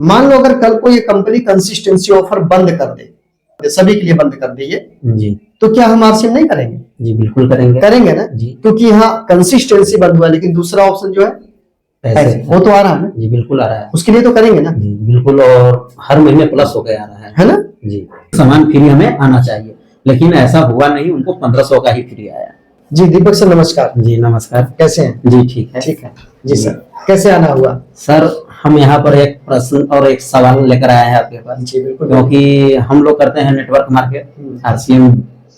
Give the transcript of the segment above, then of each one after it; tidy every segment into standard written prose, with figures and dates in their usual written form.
मान लो अगर कल को ये कंपनी कंसिस्टेंसी ऑफर बंद कर दे, सभी के लिए बंद कर दे ये, जी तो क्या हम आरसीएम नहीं करेंगे? जी बिल्कुल करेंगे करेंगे ना जी। क्योंकि यहाँ कंसिस्टेंसी बंद हुआ, लेकिन दूसरा ऑप्शन जो है पैसे, वो तो आ रहा है ना जी बिल्कुल आ रहा है उसके लिए तो करेंगे ना जी बिल्कुल। और हर महीने प्लस होकर आ रहा है ना। जी। सामान फ्री हमें आना चाहिए, लेकिन ऐसा हुआ नहीं, उनको 1500 का ही फ्री आया। जी दीपक सर नमस्कार। जी नमस्कार, कैसे हैं? जी ठीक है। ठीक है जी सर, कैसे आना हुआ? सर हम यहाँ पर एक प्रश्न और एक सवाल लेकर आए हैं आपके पास। जी बिल्कुल। क्योंकि हम लोग करते हैं नेटवर्क मार्केट आरसीएम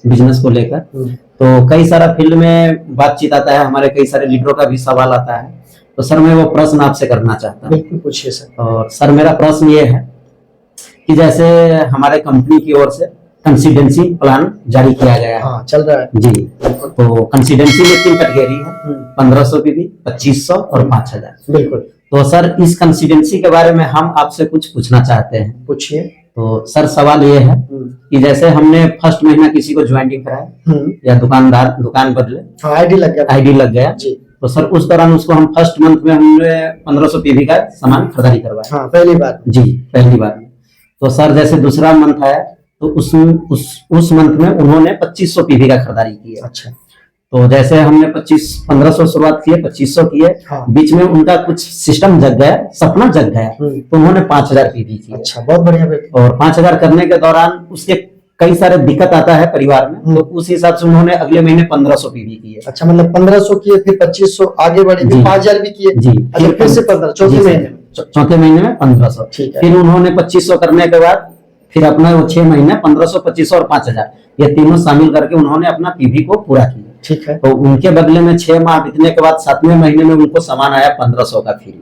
बिजनेस को लेकर, तो कई सारा फील्ड में बातचीत आता है, हमारे कई सारे लीडरों का भी सवाल आता है, तो सर मैं वो प्रश्न आपसे करना चाहता हूँ। बिल्कुल पूछिए सर। और सर मेरा प्रश्न ये है कि जैसे हमारे कंपनी की ओर से कंसिस्टेंसी प्लान जारी किया गया है। हाँ, चल रहा है जी। तो कंसिस्टेंसी में 3 कैटेगरी है, 1500 पीवी, 2500 और 5000। बिल्कुल। तो सर इस कंसिस्टेंसी के बारे में हम आपसे कुछ पूछना चाहते हैं। पूछिए। तो सर सवाल ये है कि जैसे हमने फर्स्ट महीना किसी को ज्वाइनिंग कराया या दुकान बदले, आईडी लग गया जी, तो सर उस दौरान उसको हम फर्स्ट मंथ में हमने 1500 पीवी का सामान खरीदारी करवाया। हाँ, पहली बार जी पहली बार में। तो सर जैसे दूसरा मंथ आया तो उस मंथ में उन्होंने 2500 पीवी का खरीदारी की है। अच्छा। तो जैसे हमने 1500 शुरुआत की है, 2500 की है। हाँ। बीच में उनका कुछ सिस्टम जग गया, सपना जग गया, तो उन्होंने 5000 पीवी की। अच्छा, बहुत बढ़िया। और 5000 करने के दौरान उसके कई सारे दिक्कत आता है परिवार में, तो उस हिसाब से उन्होंने अगले महीने 1500 पीवी की है। अच्छा, मतलब 1500 किए, फिर 2500 आगे बढ़े, फिर 5000 भी किए जी, फिर से 15 चौथे महीने में 1500। फिर उन्होंने 2500 करने के बाद फिर अपना वो 6 महीने 1500, 2500 और 5000 ये तीनों शामिल करके उन्होंने अपना पीवी को पूरा किया। ठीक है। तो उनके बदले में 6 माह बीतने के बाद 7वें महीने में उनको सामान आया 1500 का फ्री।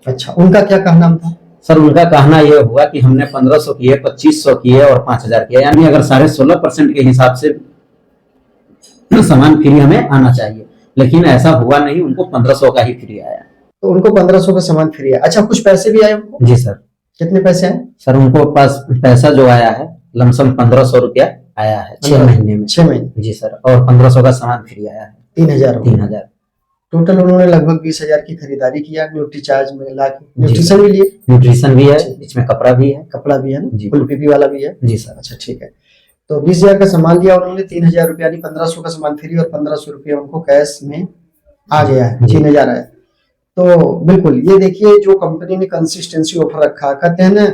अच्छा, उनका क्या कहना था? सर उनका कहना यह हुआ कि हमने 1500 किए, 2500 किए और 5000 किए, यानी अगर 16.5% के हिसाब से सामान फ्री हमें आना चाहिए, लेकिन ऐसा हुआ नहीं, उनको 1500 का ही फ्री आया। तो उनको 1500 का सामान फ्री है। अच्छा, कुछ पैसे भी आए उनको? जी सर। कितने पैसे आए? सर उनको पास पैसा जो आया है लमसम 1500 रुपया आया है 6 महीने में। 6 महीने जी सर। और 1500 का सामान फ्री आया है 3000। टोटल उन्होंने लगभग 20,000 की खरीदारी किया, न्यूट्री चार्ज में ला के। न्यूट्रिशन भी लिए? न्यूट्रिशन भी है, इसमें कपड़ा भी है। कपड़ा भी है ना, जी। फुल पीपी वाला भी है। जी सर। अच्छा ठीक है। तो 20,000 का सामान लिया उन्होंने, 3000 रुपया, 1500 का सामान फ्री और 1500 रुपया उनको कैश में आ गया है, 3000 आया। तो बिल्कुल ये देखिए, जो कंपनी ने कंसिस्टेंसी ऑफर रखा, कहते हैं ना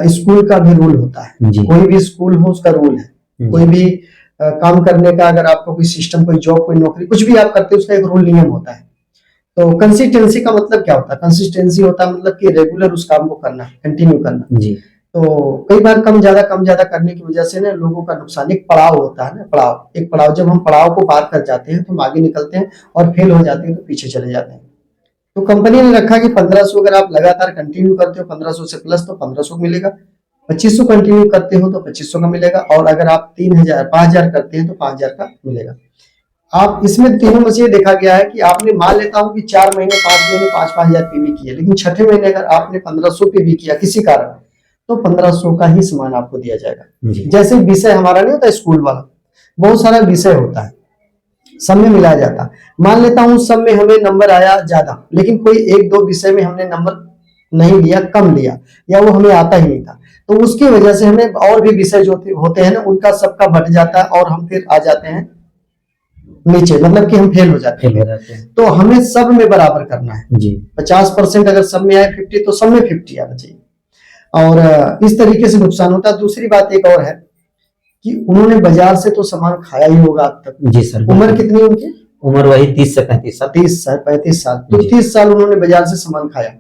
स्कूल का भी रूल होता है, कोई भी स्कूल हो उसका रूल है, कोई भी काम करने का, अगर आपका कोई सिस्टम, कोई जॉब, कोई नौकरी, कुछ भी आप करते हैं उसका एक रूल नियम होता है। तो कंसिस्टेंसी का मतलब क्या होता है? कंसिस्टेंसी होता है मतलब कि रेगुलर उस काम को करना, कंटिन्यू करना जी। तो कई बार कम ज्यादा करने की वजह से ना लोगों का नुकसान, एक पड़ाव होता है ना, एक पड़ाव, जब हम पड़ाव को पार कर जाते हैं तो हम आगे निकलते हैं, और फेल हो जाते हैं तो पीछे चले जाते हैं। तो कंपनी ने रखा कि 1500 अगर आप लगातार कंटिन्यू करते हो 1500 से प्लस तो 1500 मिलेगा, 2500 कंटिन्यू करते हो तो 2500 का मिलेगा, और अगर आप 5000 करते हैं तो 5000 का मिलेगा। आप इसमें तीनों में से ये देखा गया है कि आपने मान लेता हूं कि 4 महीने 5 महीने 5,000 पीवी किए, लेकिन छठे महीने अगर आपने 1500 पीवी किया किसी कारण, तो 1500 का ही सामान आपको दिया जाएगा। जैसे विषय हमारा नहीं होता स्कूल वाला, बहुत सारा विषय होता है, सब में मिलाया जाता है। मान लेता हूं सब में हमें नंबर आया ज्यादा, लेकिन कोई 1-2 विषय में हमने नंबर नहीं लिया, कम लिया, या वो हमें आता ही नहीं था, तो उसकी वजह से हमें और भी विषय जो होते हैं ना, उनका सबका बढ़ जाता है और हम फिर आ जाते हैं नीचे, मतलब कि हम फेल हो जाते हैं। तो हमें सब में बराबर करना है जी। 50% अगर सब में आए 50, तो सब में 50 आना चाहिए, और इस तरीके से नुकसान होता है। दूसरी बात एक और है कि उन्होंने बाजार से तो सामान खाया ही होगा अब तक। जी सर। उम्र कितनी उनकी? उम्र वही 30 से 35 साल। 30 से 35 साल। तो 30 साल उन्होंने बाजार से सामान खाया।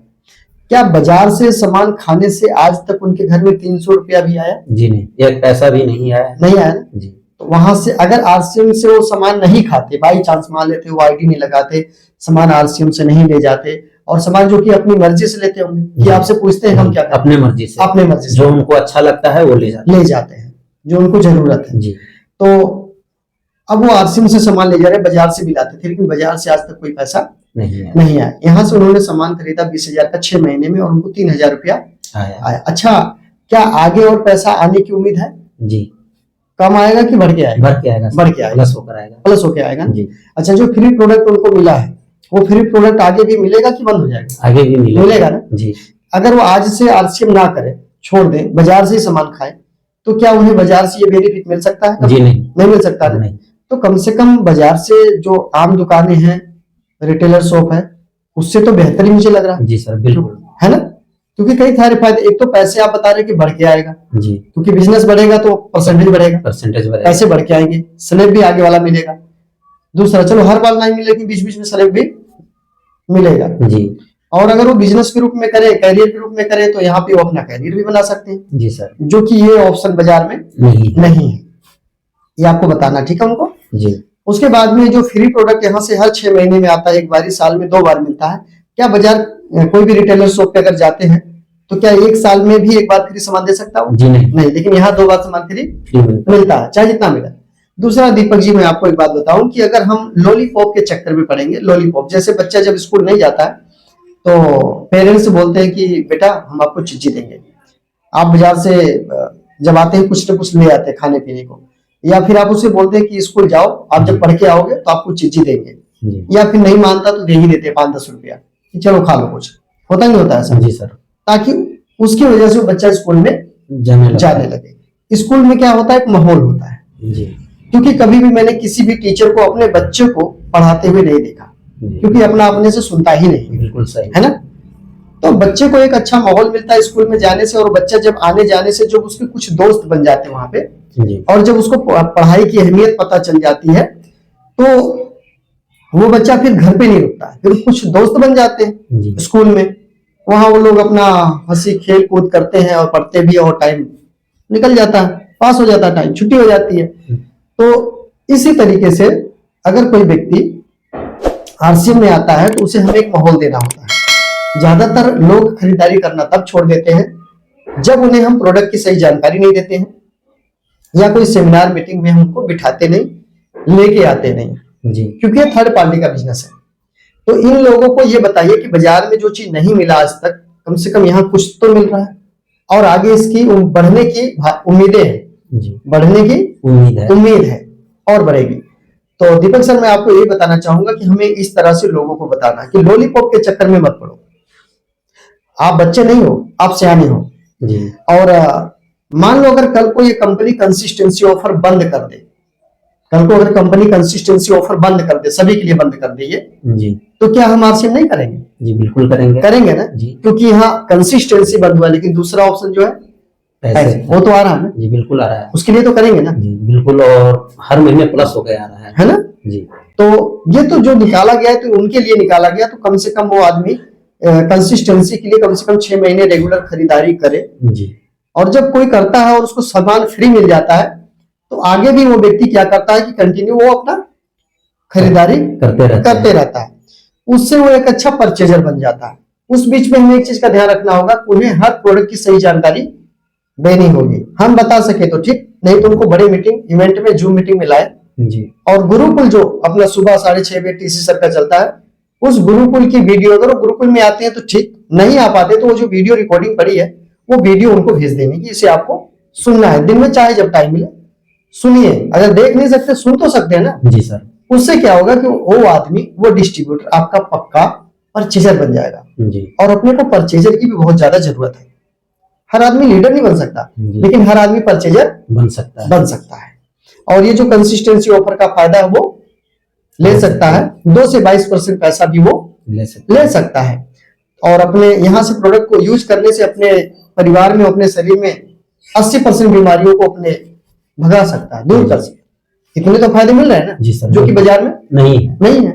क्या बाजार से सामान खाने से आज तक उनके घर में 300 रुपया भी आया? जी नहीं, एक पैसा भी नहीं आया। नहीं आया ना जी। तो वहां से अगर आरसीएम से वो सामान नहीं खाते, बाई चांस मान लेते, वो आईडी नहीं लगाते, सामान आरसीएम से नहीं ले जाते, और सामान जो कि अपनी मर्जी से लेते होंगे, कि आपसे पूछते हैं हम क्या करें? अपने मर्जी से जो उनको अच्छा लगता है वो ले जाते हैं, जो उनको जरूरत है जी। तो अब वो आरसीएम से सामान ले जा रहे, बाजार से भी लाते थे, लेकिन बाजार से आज तक कोई पैसा नहीं आया। यहाँ से उन्होंने सामान खरीदा 20,000 का 6 महीने में, और उनको 3,000 रुपया आया। अच्छा, क्या आगे और पैसा आने की उम्मीद है? जी। कम आएगा कि बढ़ के आएगा? बढ़ के आएगा, प्लस होके आएगा जी। अच्छा, जो फ्री प्रोडक्ट उनको मिला है, वो फ्री प्रोडक्ट आगे भी मिलेगा कि बंद हो जाएगा? आगे भी मिलेगा ना जी। अगर वो आज से आरसीएम ना करे, छोड़ दे, बाजार से ही सामान खाए, तो क्या उन्हें बाजार से ये बेनिफिट मिल सकता है? जी नहीं मिल सकता ना। नहीं। तो कम से कम बाजार से जो आम दुकानें हैं, रिटेलर शॉप है, उससे तो बेहतर ही मुझे लग रहा है। जी सर बिल्कुल, है ना? क्योंकि कई सारे फायदे, एक तो पैसे आप बता रहे कि बढ़ के आएगा, जी क्योंकि बिजनेस बढ़ेगा तो परसेंटेज बढ़ेगा, परसेंटेज बढ़ेगा, पैसे बढ़ के आएंगे, स्लैब भी आगे वाला मिलेगा। दूसरा, चलो हर बार नहीं मिले, लेकिन बीच बीच में स्लैब भी मिलेगा। जी और अगर वो बिजनेस के रूप में करे, कैरियर के रूप में करे, तो यहाँ पे वो अपना कैरियर भी बना सकते हैं, जी सर, जो कि ये ऑप्शन बाजार में नहीं है। ये आपको बताना ठीक है उनको। जी। उसके बाद में जो फ्री प्रोडक्ट यहाँ से हर 6 महीने में आता है, एक बार, साल में 2 बार मिलता है। क्या बाजार कोई भी रिटेलर शॉप पे अगर जाते हैं तो क्या एक साल में भी एक बार फ्री सामान दे सकता हूँ? जी नहीं, लेकिन यहाँ 2 बार सामान फ्री मिलता है, चाहे जितना मिले। दूसरा दीपक जी, मैं आपको एक बात बताऊं कि अगर हम लॉलीपॉप के चक्कर में पड़ेंगे, लॉलीपॉप जैसे बच्चा जब स्कूल नहीं जाता है तो पेरेंट्स बोलते हैं कि बेटा हम आपको चिज्जी देंगे, आप बाजार से जब आते हैं कुछ ना कुछ ले आते हैं खाने पीने को, या फिर आप उसे बोलते हैं कि स्कूल जाओ, आप जब पढ़ के आओगे तो आपको चिज्जी देंगे, या फिर नहीं मानता तो दे ही देते 5-10 रुपया कि चलो खा लो, कुछ होता नहीं होता ऐसा? जी सर, ताकि उसकी वजह से वो बच्चा स्कूल में जाने लगे। स्कूल में क्या होता है, एक माहौल होता है जी। क्योंकि कभी भी मैंने किसी भी टीचर को अपने बच्चे को पढ़ाते हुए नहीं देखा, क्योंकि अपना अपने से सुनता ही नहीं। बिल्कुल सही है ना? तो बच्चे को एक अच्छा माहौल मिलता है स्कूल में जाने से, और बच्चा जब आने जाने से जो उसके कुछ दोस्त बन जाते हैं वहां पे, और जब उसको पढ़ाई की अहमियत पता चल जाती है तो वो बच्चा फिर घर पे नहीं रुकता है, फिर कुछ दोस्त बन जाते हैं स्कूल में, वहां वो लोग अपना हंसी खेल कूद करते हैं और पढ़ते भी, और टाइम निकल जाता है, पास हो जाता है, टाइम छुट्टी हो जाती है। तो इसी तरीके से अगर कोई व्यक्ति आरसीएम में आता है तो उसे हमें एक माहौल देना होता है। ज्यादातर लोग खरीदारी करना तब छोड़ देते हैं जब उन्हें हम प्रोडक्ट की सही जानकारी नहीं देते हैं, या कोई सेमिनार मीटिंग में हम उनको बिठाते नहीं, लेके आते नहीं जी, क्योंकि ये थर्ड पार्टी का बिजनेस है। तो इन लोगों को ये बताइए कि बाजार में जो चीज नहीं मिला आज तक, कम से कम यहाँ कुछ तो मिल रहा है, और आगे इसकी बढ़ने की उम्मीदें हैं जी, बढ़ने की उम्मीद है और बढ़ेगी। तो दीपक सर, मैं आपको ये बताना चाहूंगा कि हमें इस तरह से लोगों को बताना कि लॉलीपॉप के चक्कर में मत पड़ो। आप बच्चे नहीं हो, आप सियाने हो जी। और मान लो अगर कल को ये कंपनी कंसिस्टेंसी ऑफर बंद कर दे, कल को अगर कंपनी कंसिस्टेंसी ऑफर बंद कर दे, सभी के लिए बंद कर दे ये जी, तो क्या हम आरसीएम नहीं करेंगे? जी बिल्कुल करेंगे ना जी, क्योंकि यहाँ कंसिस्टेंसी बंद हुआ, लेकिन दूसरा ऑप्शन जो है पैसे, वो तो आ रहा है ना जी, बिल्कुल आ रहा है, उसके लिए तो करेंगे ना जी, बिल्कुल, और हर महीने प्लस हो गया आ रहा है ना जी। तो ये तो जो निकाला गया है तो उनके लिए निकाला गया, तो कम से कम वो आदमी कंसिस्टेंसी के लिए कम से कम 6 महीने रेगुलर खरीदारी करे जी। और जब कोई करता है और उसको सामान फ्री मिल जाता है तो आगे भी वो व्यक्ति क्या करता है कि कंटिन्यू वो अपना खरीदारी करते रहता है, उससे वो एक अच्छा परचेजर बन जाता है। उस बीच में हमें एक चीज का ध्यान रखना होगा, उन्हें हर प्रोडक्ट की सही जानकारी देनी होगी। हम बता सके तो ठीक, नहीं तो उनको बड़े मीटिंग इवेंट में, जूम मीटिंग में लाए जी। और गुरुकुल जो अपना सुबह 6:30 बजे टीसी सर का चलता है, उस गुरुकुल की वीडियो, अगर वो गुरुकुल में आते हैं तो ठीक, नहीं आ पाते तो वो जो वीडियो रिकॉर्डिंग पड़ी है वो वीडियो उनको भेज देने की, इसे आपको सुनना है दिन में, चाहे जब टाइम मिले सुनिए। अगर देख नहीं सकते सुन तो सकते हैं ना जी सर। उससे क्या होगा कि वो आदमी, वो डिस्ट्रीब्यूटर आपका पक्का परचेजर बन जाएगा जी। और अपने को परचेजर की भी बहुत ज्यादा जरूरत है। हर आदमी लीडर नहीं बन सकता, लेकिन हर आदमी परचेजर बन सकता है। और ये जो कंसिस्टेंसी ऑफर का फायदा है वो ले सकता है, 2 से 22% पैसा भी वो ले सकता है। और अपने यहाँ से प्रोडक्ट को यूज करने से अपने परिवार में, अपने शरीर में 80% बीमारियों को अपने भगा सकता है, दूर कर सकता है। इतने तो फायदे मिल रहे हैं ना जी सर, जो कि बाजार में नहीं है।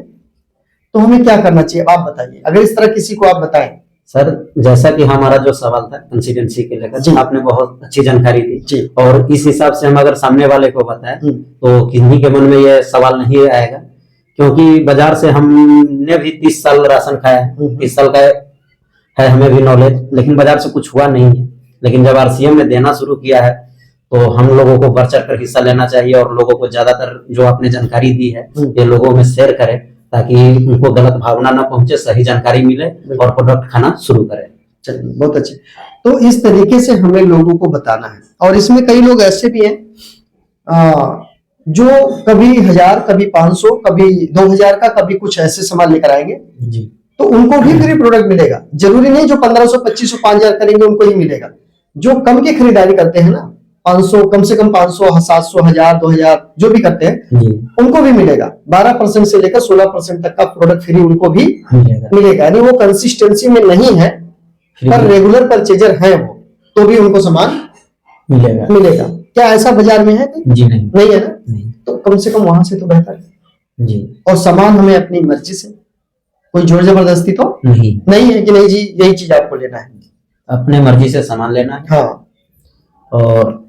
तो हमें क्या करना चाहिए आप बताइए, अगर इस तरह किसी को आप बताएं। सर, जैसा कि हमारा जो सवाल था कंसिस्टेंसी के लेकर, आपने बहुत अच्छी जानकारी दी, और इस हिसाब से हम अगर सामने वाले को बताएं तो किसी के मन में यह सवाल नहीं आएगा, क्योंकि बाजार से हमने भी 30 साल राशन खाया, 30 साल का है हमें भी नॉलेज, लेकिन बाजार से कुछ हुआ नहीं है। लेकिन जब आरसीएम ने देना शुरू किया है तो हम लोगों को बढ़ चढ़ कर हिस्सा लेना चाहिए, और लोगों को ज्यादातर जो आपने जानकारी दी है ये लोगों में शेयर करें, ताकि उनको गलत भावना न पहुंचे, सही जानकारी मिले और प्रोडक्ट खाना शुरू करें। चलिए, बहुत अच्छे। तो इस तरीके से हमें लोगों को बताना है। और इसमें कई लोग ऐसे भी हैं जो कभी 1000, कभी 500, कभी 2000 का, कभी कुछ ऐसे सामान लेकर आएंगे जी, तो उनको भी फ्री प्रोडक्ट मिलेगा। जरूरी नहीं जो 1500, 2500, 5000 करेंगे उनको ही मिलेगा। जो कम की खरीदारी करते हैं ना, 500, कम से कम 500, 700, 1000, 2000 जो भी करते हैं जी उनको भी मिलेगा। 12% से लेकर 16% तक का प्रोडक्ट फ्री उनको भी मिलेगा। यानी वो कंसिस्टेंसी में नहीं है पर रेगुलर परचेजर है वो, तो भी उनको सामान मिलेगा। क्या ऐसा बाजार में है? जी नहीं है ना। नहीं। तो कम से कम वहां से तो बेहतर है जी। और सामान हमें अपनी मर्जी से, कोई जोर जबरदस्ती तो नहीं है कि नहीं जी यही चीज आपको लेना है, अपने मर्जी से सामान लेना है। हाँ। और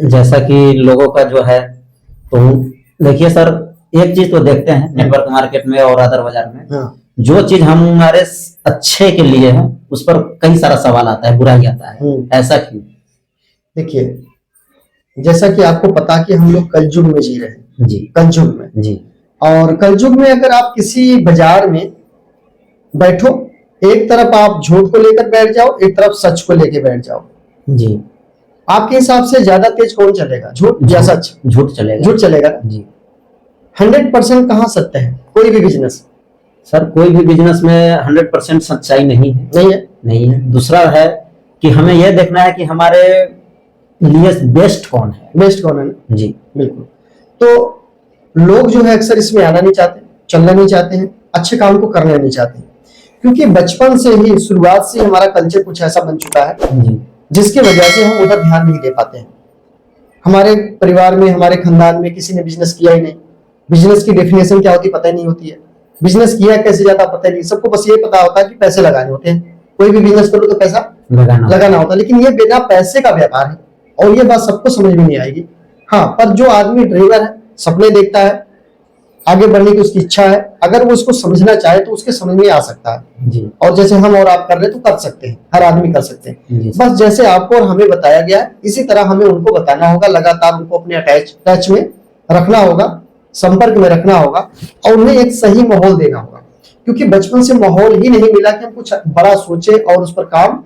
जैसा कि लोगों का जो है, तो देखिए सर, एक चीज तो देखते हैं नेटवर्क मार्केट में और अदर बाजार में, हाँ। जो चीज हमारे अच्छे के लिए है उस पर कई सारा सवाल आता है, बुरा ही आता है, ऐसा क्यों? देखिए, जैसा कि आपको पता कि हम लोग कलयुग में जी रहे हैं जी, कलयुग में जी। और कलयुग में अगर आप किसी बाजार में बैठो, एक तरफ आप झूठ को लेकर बैठ जाओ, एक तरफ सच को लेकर बैठ जाओ, जी, आपके हिसाब से ज्यादा तेज कौन चलेगा, झूठ या सच? झूठ चलेगा। झूठ चलेगा जी। 100% कहाँ सत्य है कोई भी बिजनेस? सर कोई भी बिजनेस में 100% सच्चाई नहीं है। नहीं है। दूसरा है कि हमें यह देखना है कि हमारे लिए बेस्ट कौन है। बेस्ट कौन है जी बिल्कुल। तो लोग जो है अक्सर इसमें आना नहीं चाहते, चलना नहीं चाहते हैं, अच्छे काम को करना नहीं चाहते, क्योंकि बचपन से ही, शुरुआत से हमारा कल्चर कुछ ऐसा बन चुका है जी, जिसकी वजह से हम उधर ध्यान नहीं दे पाते हैं। हमारे परिवार में, हमारे खानदान में किसी ने बिजनेस किया ही नहीं, बिजनेस की डेफिनेशन क्या होती है पता ही नहीं होती है, बिजनेस किया कैसे जाता पता ही नहीं। सबको बस ये पता होता है कि पैसे लगाने होते हैं, कोई भी बिजनेस करो तो पैसा लगाना होता है, लेकिन ये बिना पैसे का व्यापार है और ये बात सबको समझ में नहीं आएगी। हाँ, पर जो आदमी ड्राइवर है, सपने देखता है, आगे बढ़ने की उसकी इच्छा है, अगर वो इसको समझना चाहे तो उसके समझ में आ सकता है जी। और जैसे हम और आप कर रहे हैं तो कर सकते हैं, हर आदमी कर सकते हैं। बस जैसे आपको और हमें बताया गया है इसी तरह हमें उनको बताना होगा, लगातार उनको अपने टच में रखना होगा, संपर्क में रखना होगा और उन्हें एक सही माहौल देना होगा, क्योंकि बचपन से माहौल ही नहीं मिला कि हम कुछ बड़ा सोचे और उस पर काम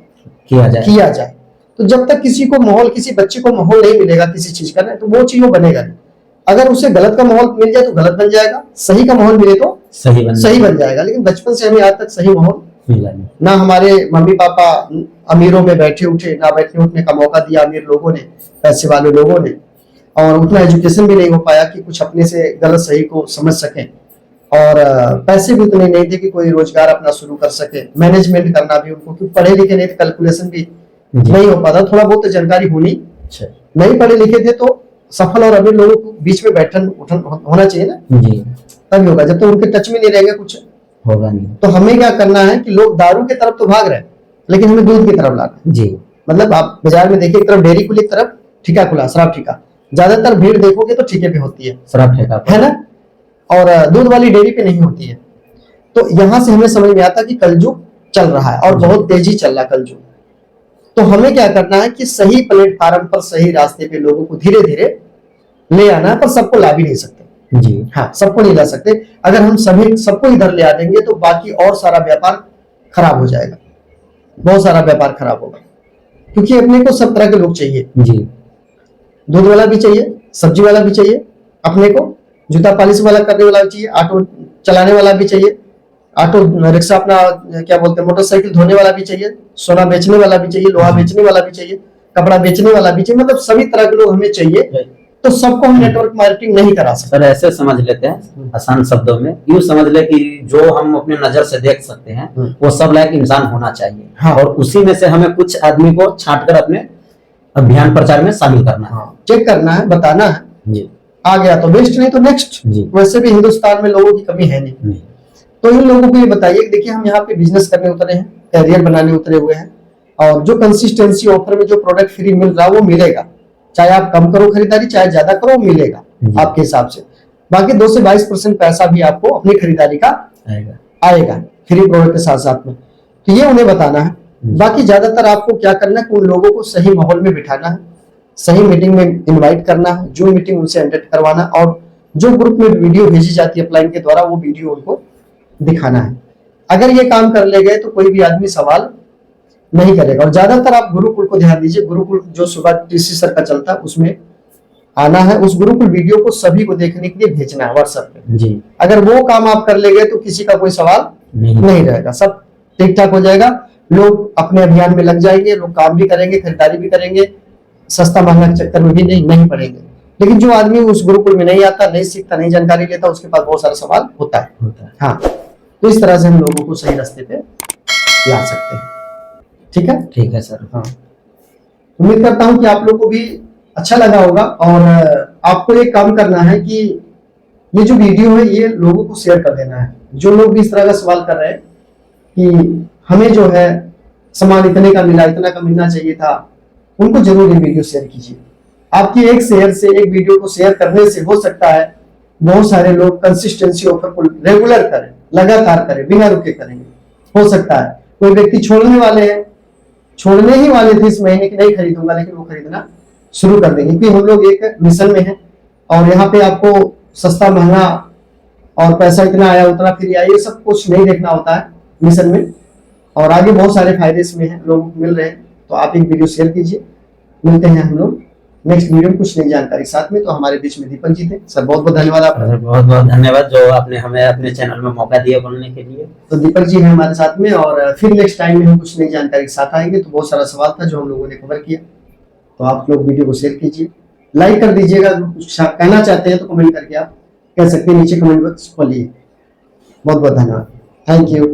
किया जाए। तो जब तक किसी को माहौल, किसी बच्चे को माहौल नहीं मिलेगा किसी चीज का, तो वो चीज वो बनेगा नहीं। अगर उसे गलत का माहौल मिल जाए तो गलत बन जाएगा, सही का माहौल मिले तो सही बन जाएगा। लेकिन बचपन से हमें आज तक सही माहौल मिला नहीं, ना हमारे मम्मी पापा अमीरों में बैठे उठे, ना बैठने उठने का मौका दिया अमीर लोगों ने, पैसे वाले लोगों ने, और उतना एजुकेशन भी नहीं हो पाया कि कुछ अपने से गलत सही को समझ सकें, और पैसे भी उतने नहीं थे कि कोई रोजगार अपना शुरू कर सके, मैनेजमेंट करना भी उनको, क्योंकि पढ़े लिखे नहीं थे, कैलकुलेशन भी नहीं हो पाता, थोड़ा बहुत जानकारी होनी, नहीं पढ़े लिखे थे तो सफल और अमीर लोगों को बीच में बैठन उठन होना चाहिए ना जी, तभी होगा। जब तो उनके टच में नहीं रहेंगे कुछ होगा नहीं। तो हमें क्या करना है कि लोग दारू की तरफ तो भाग रहे हैं, लेकिन हमें दूध की तरफ लाना जी। मतलब आप बाजार में देखिए, एक तरफ डेयरी खुली, एक तरफ ठेका खुला, शराब ठेका। ज्यादातर भीड़ देखोगे तो ठेके पे होती है, शराब ठेका है ना, और दूध वाली डेयरी पे नहीं होती है। तो यहां से हमें समझ में आता कि कलयुग चल रहा है और बहुत तेजी चल रहा है कलयुग। तो हमें क्या करना है कि सही प्लेटफार्म पर, सही रास्ते पे लोगों को धीरे धीरे ले आना है, पर सबको ला भी नहीं सकते जी। हाँ, सबको नहीं ला सकते। अगर हम सबको इधर ले आ देंगे तो बाकी और सारा व्यापार खराब हो जाएगा, बहुत सारा व्यापार खराब होगा, क्योंकि अपने को सब तरह के लोग चाहिए जी। दूध वाला भी चाहिए, सब्जी वाला भी चाहिए, अपने को जूता पॉलिश वाला करने वाला भी चाहिए, ऑटो चलाने वाला भी चाहिए, ऑटो रिक्शा अपना क्या बोलते हैं, मोटरसाइकिल धोने वाला भी चाहिए, सोना बेचने वाला भी चाहिए, लोहा बेचने वाला भी चाहिए, कपड़ा बेचने वाला भी चाहिए, मतलब सभी तरह के लोग हमें चाहिए। तो सबको हम नेटवर्क मार्केटिंग नहीं करा सकते। सर ऐसे समझ लेते हैं आसान शब्दों में, यूं समझ ले कि जो हम अपने नजर से देख सकते हैं वो सब लायक इंसान होना चाहिए। हाँ। और उसी में से हमें कुछ आदमी को छांट कर अपने अभियान प्रचार में शामिल करना है। हाँ। चेक करना है, बताना है जी। आ गया तो बेस्ट, नहीं तो नेक्स्ट जी। वैसे भी हिंदुस्तान में लोगों की कमी है नहीं। तो इन लोगों को ये बताइए, देखिए हम यहाँ पे बिजनेस करने उतरे हैं, कैरियर बनाने उतरे हुए हैं, और जो कंसिस्टेंसी ऑफर में जो प्रोडक्ट फ्री मिल रहा है वो मिलेगा, चाहे आप कम करो खरीदारी, चाहे ज्यादा करो, मिलेगा आपके हिसाब से। बाकी 2 से 22% पैसा भी आपको अपनी खरीदारी का आएगा फ्री प्रोडक्ट के साथ साथ में। तो ये उन्हें बताना है। बाकी ज्यादातर आपको क्या करना है, उन लोगों को सही माहौल में बिठाना है, सही मीटिंग में इनवाइट करना है, जो मीटिंग उनसे अटेंड करवाना, और जो ग्रुप में वीडियो भेजी जाती है अपलाइन के द्वारा वो वीडियो उनको दिखाना है। अगर ये काम कर ले गए तो कोई भी आदमी सवाल नहीं करेगा। और ज्यादातर आप गुरुकुल को ध्यान दीजिए, गुरुकुल जो सुबह टीसी सर का चलता है उसमें आना है, उस गुरुकुल वीडियो को सभी को देखने के लिए भेजना है व्हाट्सएप पे जी। अगर वो काम आप कर ले गए तो किसी का कोई सवाल नहीं रहेगा, सब ठीक ठाक हो जाएगा। लोग अपने अभियान में लग जाएंगे, लोग काम भी करेंगे, खरीदारी भी करेंगे, सस्ता महंगा के चक्कर में भी नहीं पड़ेंगे। लेकिन जो आदमी उस गुरुकुल में नहीं आता, नहीं सीखता, नहीं जानकारी लेता, उसके पास बहुत सारा सवाल होता है। हाँ, तो इस तरह से हम लोगों को सही रास्ते पे ला सकते हैं। ठीक है सर। हाँ, उम्मीद करता हूँ कि आप लोग को भी अच्छा लगा होगा। और आपको एक काम करना है कि ये जो वीडियो है ये लोगों को शेयर कर देना है। जो लोग भी इस तरह का सवाल कर रहे हैं कि हमें जो है सामान इतने का मिला, इतना का मिलना चाहिए था, उनको जरूर ये वीडियो शेयर कीजिए। आपकी एक शेयर से, एक वीडियो को शेयर करने से हो सकता है बहुत सारे लोग कंसिस्टेंसी ऑफर को रेगुलर करें, लगातार करें, बिना रुके करेंगे। हो सकता है कोई व्यक्ति छोड़ने ही वाले थे इस महीने की, नहीं खरीदूंगा, लेकिन वो खरीदना शुरू कर देंगे, क्योंकि हम लोग एक मिशन में हैं और यहाँ पे आपको सस्ता महंगा और पैसा इतना आया उतना फ्री आया, ये सब कुछ नहीं देखना होता है मिशन में। और आगे बहुत सारे फायदे इसमें हैं, लोगों को मिल रहे हैं। तो आप एक वीडियो शेयर कीजिए। मिलते हैं हम लोग नेक्स्ट वीडियो में कुछ नई जानकारी साथ में। तो हमारे बीच में दीपक जी थे। सर बहुत बहुत धन्यवाद आपका। बहुत बहुत धन्यवाद जो आपने हमें अपने चैनल में मौका दिया बोलने के लिए। तो दीपक जी हैं हमारे साथ में, और फिर नेक्स्ट टाइम में हम कुछ नई जानकारी के साथ आएंगे। तो बहुत सारा सवाल था जो हम लोगों ने कवर किया, तो आप लोग वीडियो को शेयर कीजिए, लाइक कर दीजिएगा। कुछ कहना चाहते हैं तो कमेंट करके आप कह सकते हैं, नीचे कमेंट बॉक्स खोलिए। बहुत बहुत धन्यवाद। Thank you.